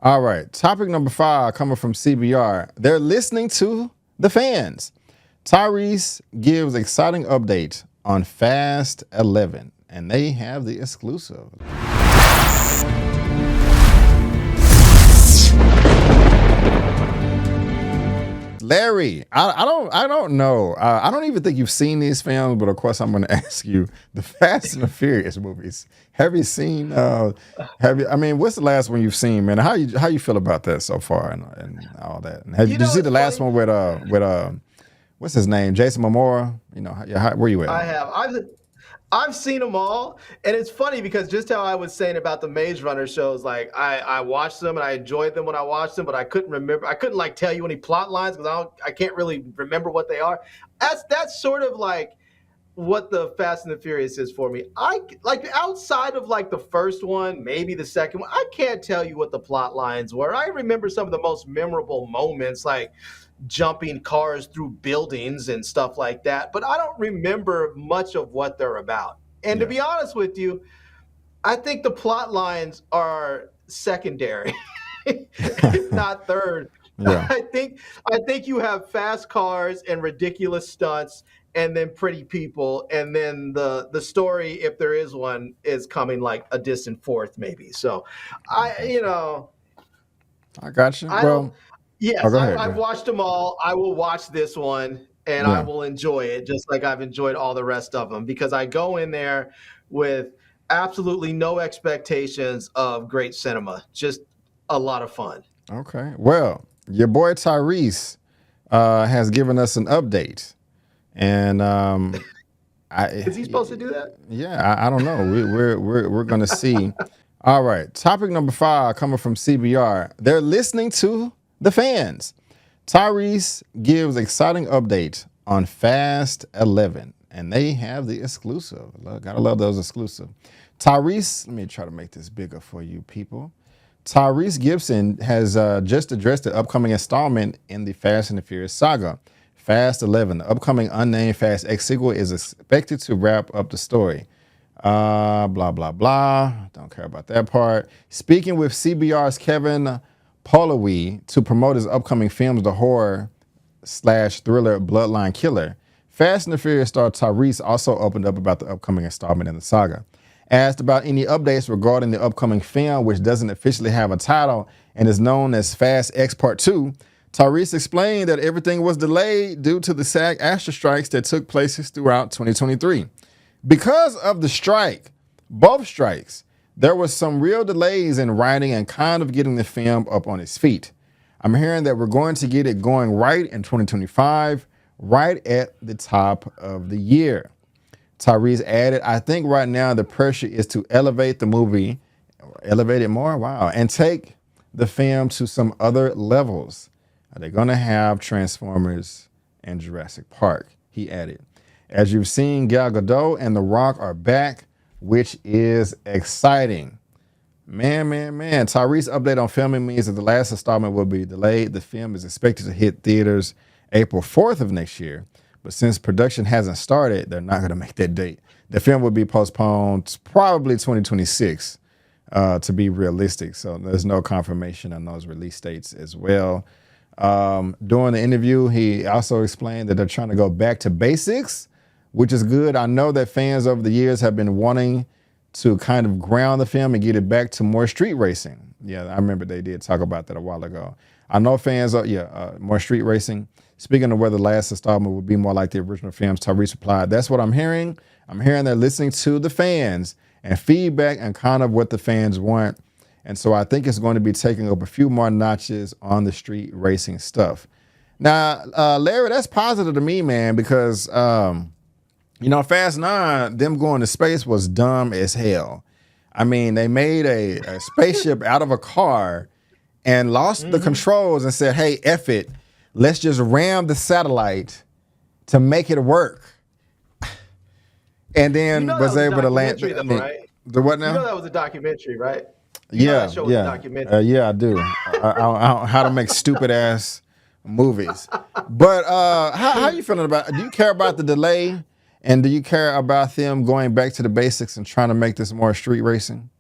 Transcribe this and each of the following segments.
All right. Topic number 5 coming from CBR. They're listening to the fans. Tyrese gives exciting update on Fast 11, and they have the exclusive. Larry, I don't know. I don't even think you've seen these films, but of course I'm going to ask you the Fast and the Furious movies. Have you seen? I mean, what's the last one you've seen, man? How you feel about that so far and all that? And did you see It's the last funny. one with what's his name, Jason Momoa? You know, where you at I on that? have. I've seen them all, and it's funny because just how I was saying about the Maze Runner shows, like I watched them and I enjoyed them when I watched them, but I couldn't remember. I couldn't like tell you any plot lines because I can't really remember what they are. That's sort of like what the Fast and the Furious is for me. I like outside of like the first one, maybe the second one. I can't tell you what the plot lines were. I remember some of the most memorable moments, like jumping cars through buildings and stuff like that. But I don't remember much of what they're about. And to Yeah, be honest with you, I think the plot lines are secondary, if not third. yeah. I think you have fast cars and ridiculous stunts and then pretty people and then the story, if there is one, is coming like a distant fourth maybe. So I I got you you. know, I got you. I don't. Well, oh, Yes, go ahead. Go I've ahead. watched them all. I will watch this one, and I Yeah. will enjoy it just like I've enjoyed all the rest of them because I go in there with absolutely no expectations of great cinema. Just a lot of fun. Okay. Well, your boy Tyrese has given us an update, and I Is he supposed to do that? yeah, I don't know. We're gonna see. All right. Topic number 5 coming from CBR. They're listening to the fans. Tyrese gives exciting update on Fast 11, and they have the exclusive. Gotta love those exclusive. Tyrese, let me try to make this bigger for you people. Tyrese Gibson has just addressed the upcoming installment in the Fast and the Furious saga. Fast 11, the upcoming unnamed Fast X sequel, is expected to wrap up the story. Blah, blah, blah. Don't care about that part. Speaking with CBR's Kevin Pollowy to promote his upcoming films, the horror slash thriller Bloodline Killer, Fast and the Furious star Tyrese also opened up about the upcoming installment in the saga. Asked about any updates regarding the upcoming film, which doesn't officially have a title and is known as Fast X Part 2, Tyrese explained that everything was delayed due to the SAG-AFTRA strikes that took place throughout 2023. Because of the strike, both strikes, there was some real delays in writing and kind of getting the film up on its feet. I'm hearing that we're going to get it going right in 2025, right at the top of the year. Tyrese added, I think right now the pressure is to elevate the movie, elevate it more, wow, and take the film to some other levels. Are they going to have Transformers and Jurassic Park? He added. As you've seen, Gal Gadot and The Rock are back, which is exciting. Man. Tyrese update on filming means that the last installment will be delayed. The film is expected to hit theaters April 4th of next year. But since production hasn't started, they're not going to make that date. The film will be postponed to probably 2026 to be realistic. So there's no confirmation on those release dates as well. During the interview, he also explained that they're trying to go back to basics, which is good. I know that fans over the years have been wanting to kind of ground the film and get it back to more street racing. Yeah, I remember they did talk about that a while ago. I know fans are, more street racing. Speaking of whether the last installment would be more like the original films, Tyrese replied, that's what I'm hearing. I'm hearing they're listening to the fans and feedback and kind of what the fans want. And so I think it's going to be taking up a few more notches on the street racing stuff. Now, Larry, that's positive to me, man, because, Fast 9, them going to space was dumb as hell. I mean, they made a spaceship out of a car and lost the controls and said, hey, F it. Let's just ram the satellite to make it work. And You then know that was was a able to land. documentary, I though, mean, right? the what You know now? that was a documentary, right? You know that Yeah, show was a yeah, documentary. yeah. I do. How to make stupid ass movies. But how you feeling about? Do you care about the delay, and do you care about them going back to the basics and trying to make this more street racing?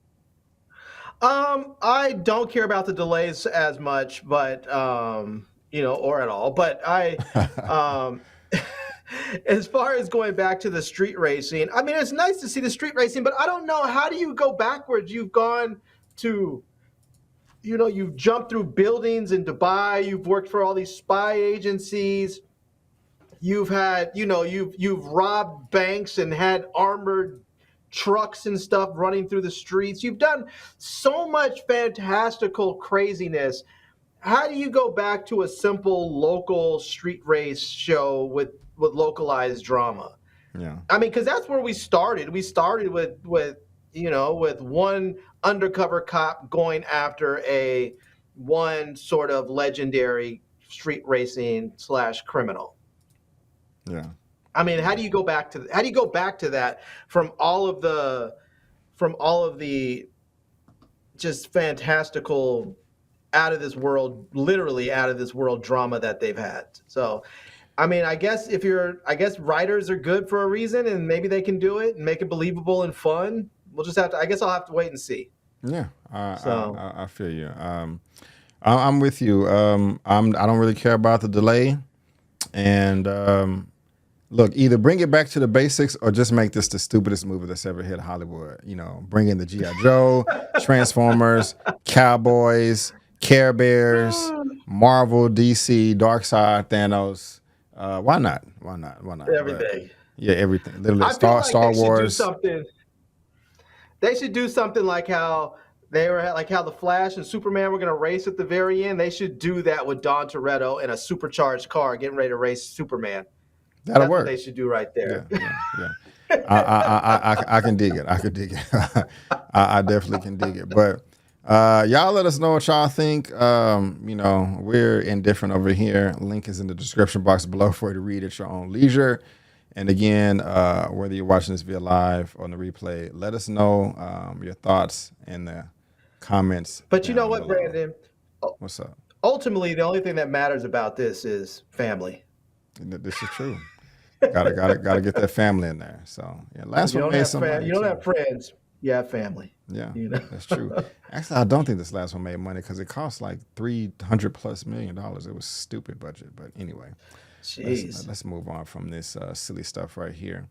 I don't care about the delays as much, but or at all. But um, as far as going back to the street racing, I mean, it's nice to see the street racing, but I don't know, how do you go backwards? You've gone to, you've jumped through buildings in Dubai. You've worked for all these spy agencies. You've had, you've robbed banks and had armored trucks and stuff running through the streets. You've done so much fantastical craziness. How do you go back to a simple local street race show with localized drama? Yeah. I mean, because that's where we started. We started with one undercover cop going after a one sort of legendary street racing / criminal. Yeah. I mean, how do you go back to that from all of the just fantastical, out of this world, literally out of this world drama that they've had? So, I mean, I guess writers are good for a reason, and maybe they can do it and make it believable and fun. We'll just have to. I guess I'll have to wait and see. Yeah. So, I feel you. I'm with you. I don't really care about the delay. And look, either bring it back to the basics or just make this the stupidest movie that's ever hit Hollywood. Bring in the G.I. Joe, Transformers, Cowboys, Care Bears, Marvel, DC, Darkseid, Thanos. Why not? Why not? Why not? But everything. yeah, everything. Literally, I feel like Star they should do Wars. something. They should do something like how the Flash and Superman were going to race at the very end. They should do that with Don Toretto in a supercharged car getting ready to race Superman. That'll That's what work. they should do right Yeah, there. yeah, yeah. I can dig it. I can dig it. I definitely can dig it. But y'all let us know what y'all think. We're indifferent over here. Link is in the description box below for you to read at your own leisure. And again, whether you're watching this via live or on the replay, let us know your thoughts in the comments But you know down what, below. Brandon? What's up? Ultimately, the only thing that matters about this is family. This is true. Gotta get that family in there. So yeah, last You one don't made have some money you don't too. have friends. You have family. Yeah, You know. that's true. Actually, I don't think this last one made money because it cost like $300+ million. It was stupid budget. But anyway, Jeez. let's move on from this silly stuff right here.